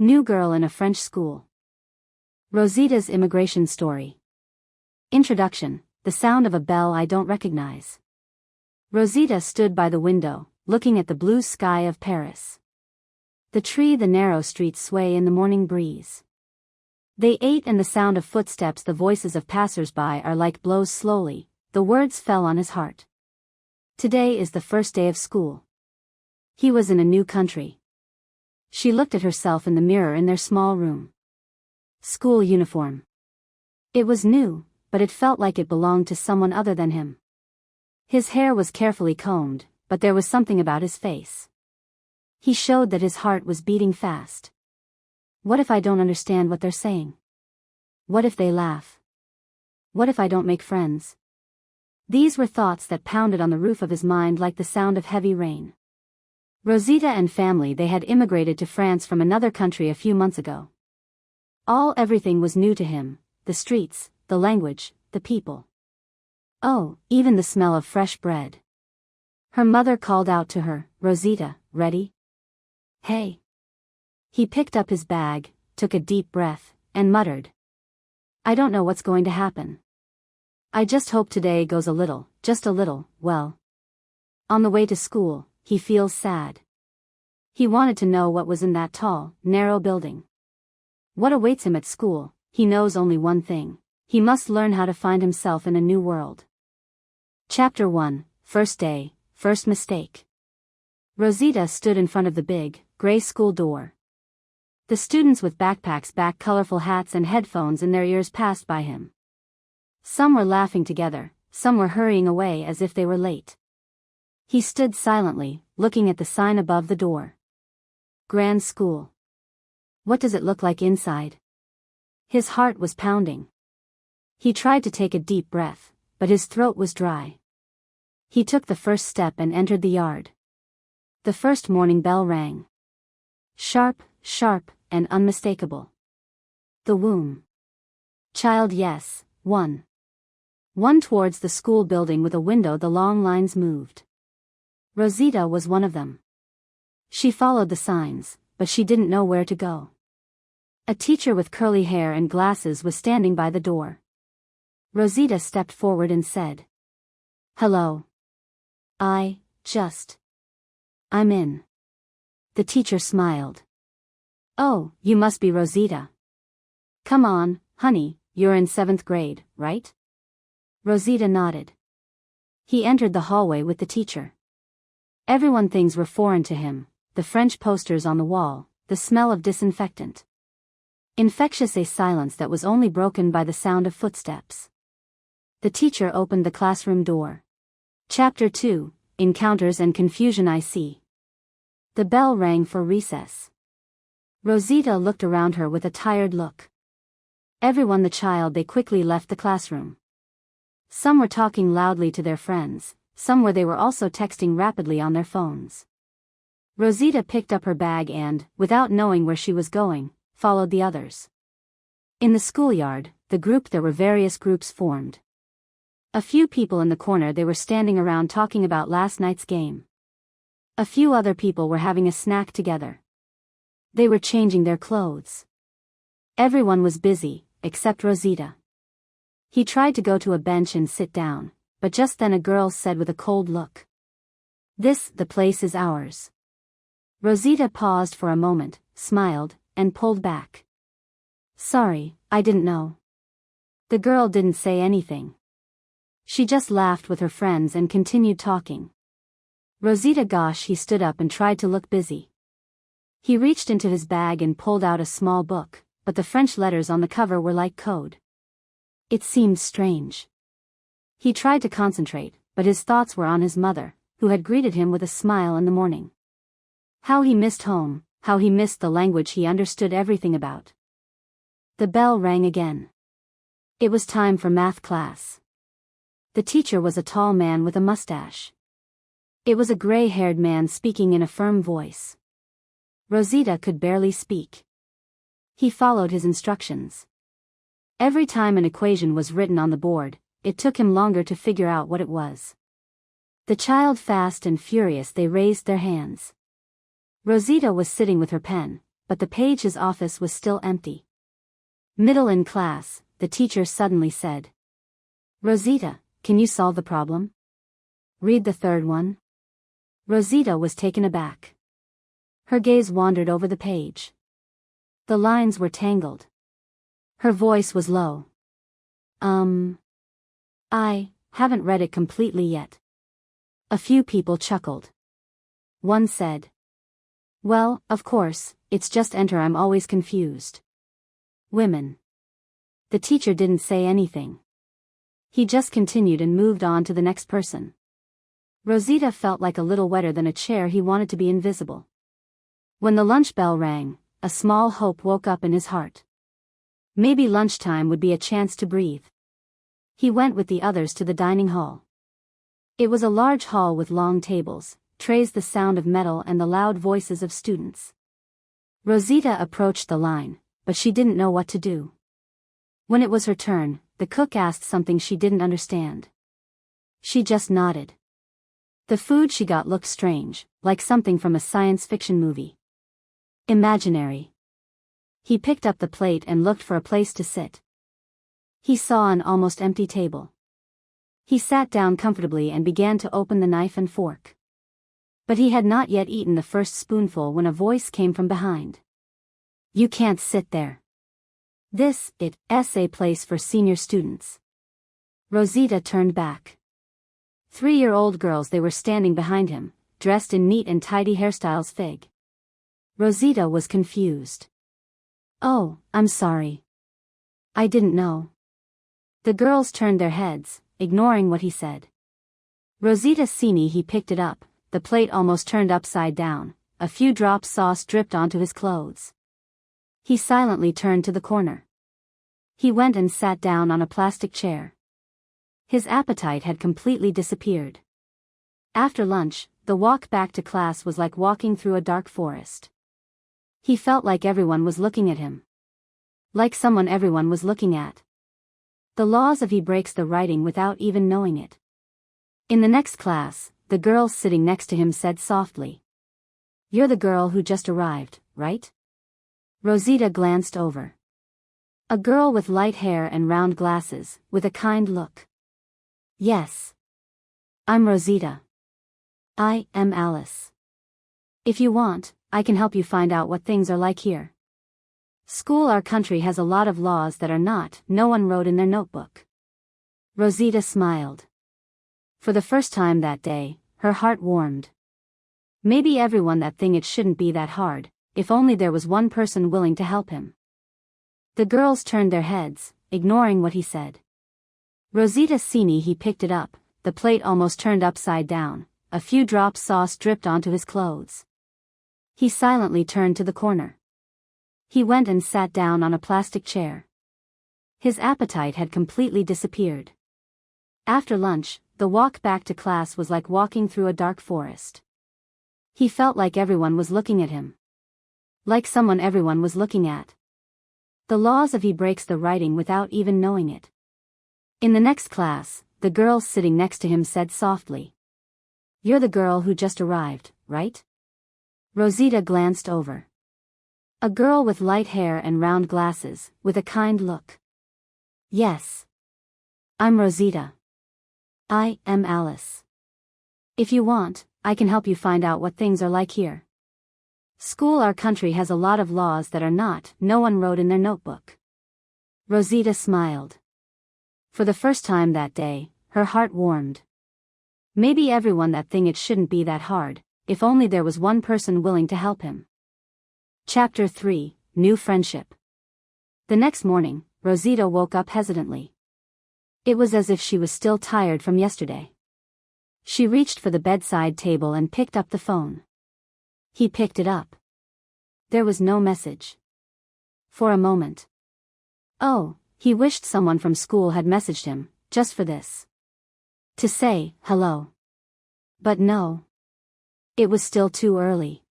New girl in a French school. Rosita's immigration story. Introduction, the sound of a bell I don't recognize. Rosita stood by the window, looking at the blue sky of Paris. The tree, the narrow streets sway in the morning breeze. They ate, and the sound of footsteps, the voices of passers-by are like blows slowly. The words fell on his heart. Today is the first day of school. He was in a new country. She looked at herself in the mirror in their small room. School uniform. It was new, but it felt like it belonged to someone other than him. His hair was carefully combed, but there was something about his face. He showed that his heart was beating fast. What if I don't understand what they're saying? What if they laugh? What if I don't make friends? These were thoughts that pounded on the roof of his mind like the sound of heavy rain. Rosita and family, they had immigrated to France from another country a few months ago. Everything was new to him, the streets, the language, the people. Oh, even the smell of fresh bread. Her mother called out to her, "Rosita, ready?" "Hey." He picked up his bag, took a deep breath, and muttered, "I don't know what's going to happen. I just hope today goes just a little, well." On the way to school, he feels sad. He wanted to know what was in that tall, narrow building. What awaits him at school? He knows only one thing. He must learn how to find himself in a new world. Chapter 1, First Day, First Mistake. Rosita stood in front of the big, gray school door. The students with backpacks, colorful hats and headphones in their ears passed by him. Some were laughing together, some were hurrying away as if they were late. He stood silently, looking at the sign above the door. Grand School. What does it look like inside? His heart was pounding. He tried to take a deep breath, but his throat was dry. He took the first step and entered the yard. The first morning bell rang. Sharp, sharp, and unmistakable. The womb. Child, yes, one. One towards the school building with a window, the long lines moved. Rosita was one of them. She followed the signs, but she didn't know where to go. A teacher with curly hair and glasses was standing by the door. Rosita stepped forward and said, "Hello. I'm in." The teacher smiled. "Oh, you must be Rosita. Come on, honey, you're in 7th grade, right?" Rosita nodded. He entered the hallway with the teacher. Things were foreign to him, the French posters on the wall, the smell of disinfectant. Infectious, a silence that was only broken by the sound of footsteps. The teacher opened the classroom door. Chapter 2, Encounters and Confusion. I see. The bell rang for recess. Rosita looked around her with a tired look. Everyone, the child, they quickly left the classroom. Some were talking loudly to their friends, some they were also texting rapidly on their phones. Rosita picked up her bag and, without knowing where she was going, followed the others. In the schoolyard, there were various groups formed. A few people in the corner, they were standing around talking about last night's game. A few other people were having a snack together. They were changing their clothes. Everyone was busy, except Rosita. He tried to go to a bench and sit down, but just then a girl said with a cold look, the place is ours." Rosita paused for a moment, smiled, and pulled back. "Sorry, I didn't know." The girl didn't say anything. She just laughed with her friends and continued talking. Rosita, gosh, he stood up and tried to look busy. He reached into his bag and pulled out a small book, but the French letters on the cover were like code. It seemed strange. He tried to concentrate, but his thoughts were on his mother, who had greeted him with a smile in the morning. How he missed home, how he missed the language he understood everything about. The bell rang again. It was time for math class. The teacher was a tall man with a mustache. It was a gray-haired man speaking in a firm voice. Rosita could barely speak. He followed his instructions. Every time an equation was written on the board, it took him longer to figure out what it was. The child, fast and furious, they raised their hands. Rosita was sitting with her pen, but the page's office was still empty. Middle in class, the teacher suddenly said, "Rosita, can you solve the problem? Read the third one." Rosita was taken aback. Her gaze wandered over the page. The lines were tangled. Her voice was low. I haven't read it completely yet." A few people chuckled. One said, "Well, of course, it's just enter, I'm always confused." Women. The teacher didn't say anything. He just continued and moved on to the next person. Rosita felt like a little wetter than a chair. He wanted to be invisible. When the lunch bell rang, a small hope woke up in his heart. Maybe lunchtime would be a chance to breathe. He went with the others to the dining hall. It was a large hall with long tables, trays, the sound of metal, and the loud voices of students. Rosita approached the line, but she didn't know what to do. When it was her turn, the cook asked something she didn't understand. She just nodded. The food she got looked strange, like something from a science fiction movie. Imaginary. He picked up the plate and looked for a place to sit. He saw an almost empty table. He sat down comfortably and began to open the knife and fork. But he had not yet eaten the first spoonful when a voice came from behind. "You can't sit there. This is a place for senior students." Rosita turned back. 3-year-old girls, they were standing behind him, dressed in neat and tidy hairstyles. Fig. Rosita was confused. "Oh, I'm sorry. I didn't know." The girls turned their heads, ignoring what he said. Rosita seen he picked it up, the plate almost turned upside down, a few drops sauce dripped onto his clothes. He silently turned to the corner. He went and sat down on a plastic chair. His appetite had completely disappeared. After lunch, the walk back to class was like walking through a dark forest. He felt like everyone was looking at him. Like someone everyone was looking at. The laws of he breaks the writing without even knowing it. In the next class, the girl sitting next to him said softly, "You're the girl who just arrived, right?" Rosita glanced over. A girl with light hair and round glasses, with a kind look. "Yes. I'm Rosita. I am Alice. If you want, I can help you find out what things are like here. School, our country has a lot of laws that are not, no one wrote in their notebook." Rosita smiled. For the first time that day, her heart warmed. Maybe everyone that thing, it shouldn't be that hard, if only there was one person willing to help him. The girls turned their heads, ignoring what he said. Rosita seen he picked it up, the plate almost turned upside down, a few drops sauce dripped onto his clothes. He silently turned to the corner. He went and sat down on a plastic chair. His appetite had completely disappeared. After lunch, the walk back to class was like walking through a dark forest. He felt like everyone was looking at him. Like someone everyone was looking at. The laws of he breaks the writing without even knowing it. In the next class, the girl sitting next to him said softly, "You're the girl who just arrived, right?" Rosita glanced over. A girl with light hair and round glasses, with a kind look. "Yes. I'm Rosita. I am Alice. If you want, I can help you find out what things are like here. School, our country has a lot of laws that are not, no one wrote in their notebook." Rosita smiled. For the first time that day, her heart warmed. Maybe everyone that thing, it shouldn't be that hard, if only there was one person willing to help him. Chapter 3, New Friendship. The next morning, Rosita woke up hesitantly. It was as if she was still tired from yesterday. She reached for the bedside table and picked up the phone. He picked it up. There was no message. For a moment. Oh, he wished someone from school had messaged him, just for this. To say, hello. But no. It was still too early.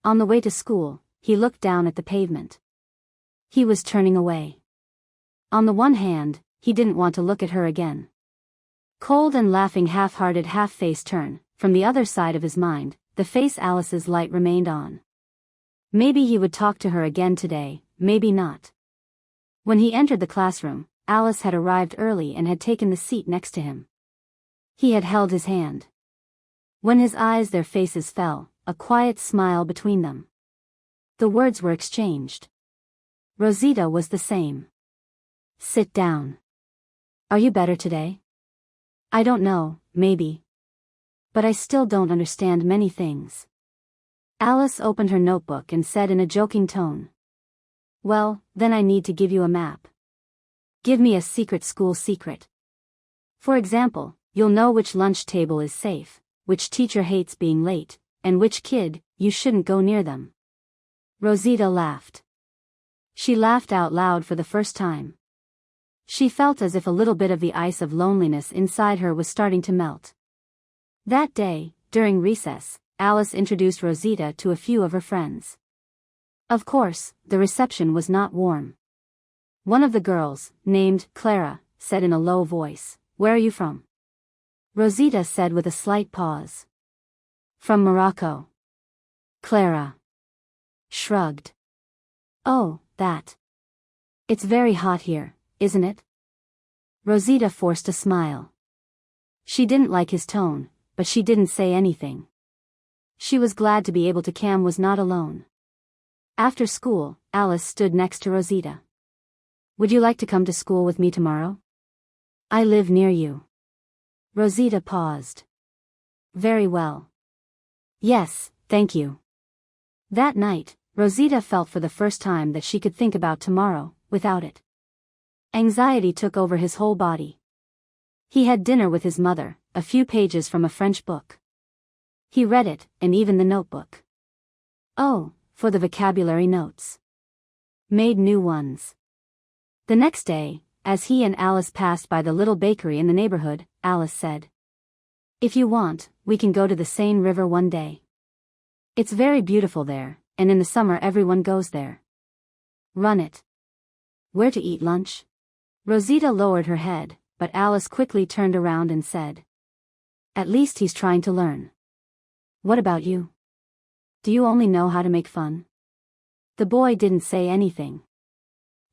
On the way to school, he looked down at the pavement. He was turning away. On the one hand, he didn't want to look at her again. Cold and laughing, half-hearted, half-face turn, from the other side of his mind, the face Alice's light remained on. Maybe he would talk to her again today, maybe not. When he entered the classroom, Alice had arrived early and had taken the seat next to him. He had held his hand. When his eyes their faces fell, a quiet smile between them. The words were exchanged. Rosita was the same. Sit down. Are you better today? I don't know, maybe. But I still don't understand many things. Alice opened her notebook and said in a joking tone. Well, then I need to give you a map. Give me a secret school secret. For example, you'll know which lunch table is safe, which teacher hates being late, and which kid, you shouldn't go near them. Rosita laughed. She laughed out loud for the first time. She felt as if a little bit of the ice of loneliness inside her was starting to melt. That day, during recess, Alice introduced Rosita to a few of her friends. Of course, the reception was not warm. One of the girls, named Clara, said in a low voice, "Where are you from?" Rosita said with a slight pause. "From Morocco." Clara shrugged. "Oh, that. It's very hot here, isn't it?" Rosita forced a smile. She didn't like his tone, but she didn't say anything. She was glad to be able to Cam was not alone. After school, Alice stood next to Rosita. "Would you like to come to school with me tomorrow? I live near you." Rosita paused. "Very well. Yes, thank you." That night, Rosita felt for the first time that she could think about tomorrow, without it. Anxiety took over his whole body. He had dinner with his mother, a few pages from a French book. He read it, and even the notebook. Oh, for the vocabulary notes. Made new ones. The next day, as he and Alice passed by the little bakery in the neighborhood, Alice said, "If you want, we can go to the Seine River one day. It's very beautiful there, and in the summer everyone goes there." Run it. Where to eat lunch? Rosita lowered her head, but Alice quickly turned around and said, "At least he's trying to learn. What about you? Do you only know how to make fun?" The boy didn't say anything.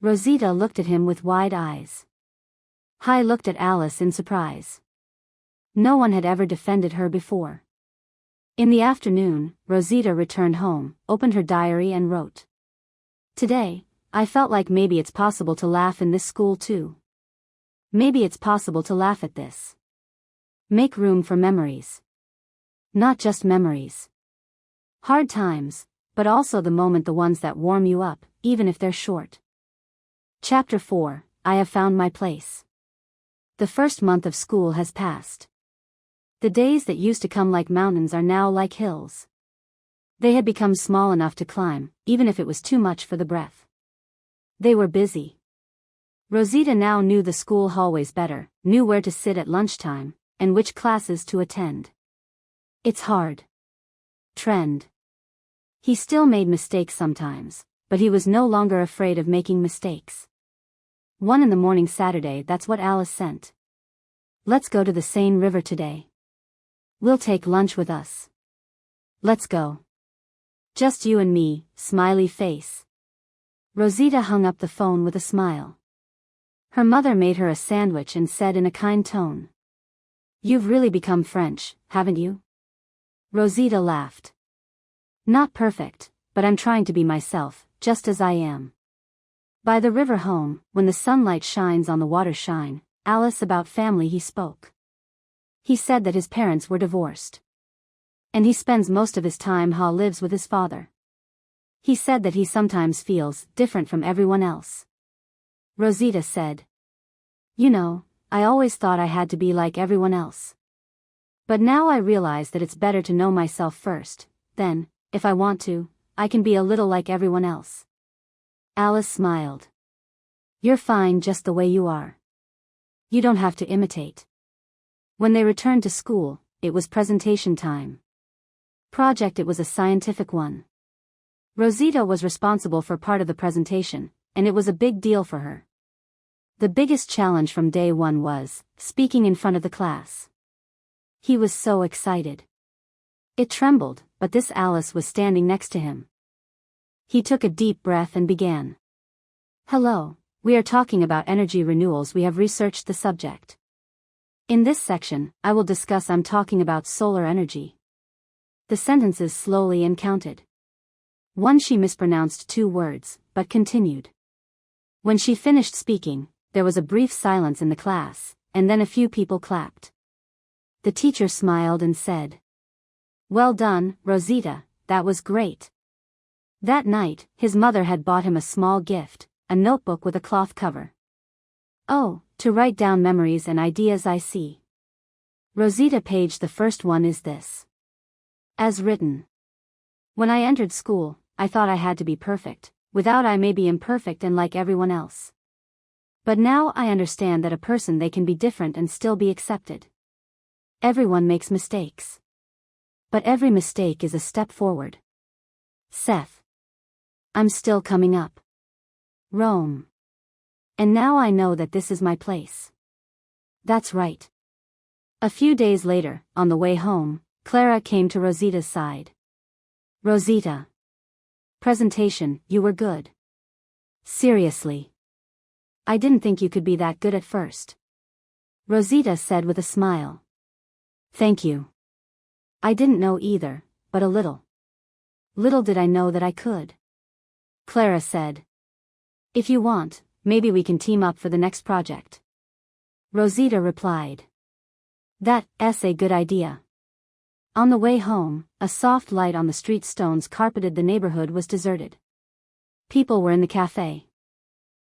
Rosita looked at him with wide eyes. Hai looked at Alice in surprise. No one had ever defended her before. In the afternoon, Rosita returned home, opened her diary and wrote, "Today, I felt like maybe it's possible to laugh in this school too. Maybe it's possible to laugh at this. Make room for memories. Not just memories. Hard times, but also the moment, the ones that warm you up, even if they're short." Chapter 4, I have found my place. The first month of school has passed. The days that used to come like mountains are now like hills. They had become small enough to climb, even if it was too much for the breath. They were busy. Rosita now knew the school hallways better, knew where to sit at lunchtime, and which classes to attend. It's hard. Trend. He still made mistakes sometimes, but he was no longer afraid of making mistakes. 1 in the morning Saturday, that's what Alice sent. "Let's go to the Seine River today. We'll take lunch with us. Let's go. Just you and me," smiley face. Rosita hung up the phone with a smile. Her mother made her a sandwich and said in a kind tone, "You've really become French, haven't you?" Rosita laughed. "Not perfect, but I'm trying to be myself, just as I am." By the river home, when the sunlight shines on the water shine, Alice about family he spoke. He said that his parents were divorced. And he spends most of his time lives with his father. He said that he sometimes feels different from everyone else. Rosita said, "You know, I always thought I had to be like everyone else. But now I realize that it's better to know myself first, then, if I want to, I can be a little like everyone else." Alice smiled. "You're fine just the way you are. You don't have to imitate." When they returned to school, it was presentation time. Project, it was a scientific one. Rosita was responsible for part of the presentation, and it was a big deal for her. The biggest challenge from day one was speaking in front of the class. He was so excited. It trembled, but this Alice was standing next to him. He took a deep breath and began. Hello, we are talking about energy renewals. We have researched the subject. In this section, I will discuss I'm talking about solar energy. The sentences slowly and counted. One, she mispronounced 2 words, but continued. When she finished speaking, there was a brief silence in the class, and then a few people clapped. The teacher smiled and said, "Well done, Rosita, that was great." That night, his mother had bought him a small gift, a notebook with a cloth cover. "Oh, to write down memories and ideas, I see." Rosita page, the first one is this. As written. When I entered school, I thought I had to be perfect. Without I may be imperfect and like everyone else. But now I understand that a person they can be different and still be accepted. Everyone makes mistakes. But every mistake is a step forward. Seth. I'm still coming up. Rome. And now I know that this is my place. That's right. A few days later, on the way home, Clara came to Rosita's side. Rosita. Presentation, you were good. Seriously. I didn't think you could be that good at first. Rosita said with a smile. Thank you. I didn't know either, but a little. Little did I know that I could. Clara said. If you want, maybe we can team up for the next project. Rosita replied. That's a good idea. On the way home, a soft light on the street stones carpeted the neighborhood was deserted. People were in the cafe.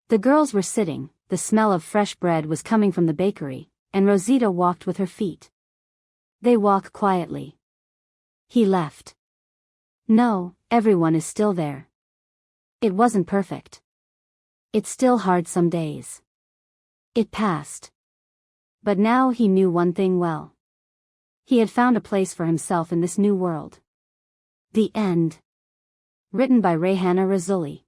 The girls were sitting, the smell of fresh bread was coming from the bakery, and Rosita walked with her feet. They walk quietly. He left. No, everyone is still there. It wasn't perfect. It's still hard some days. It passed. But now he knew one thing well. He had found a place for himself in this new world. The end. Written by Rayhana Razuli.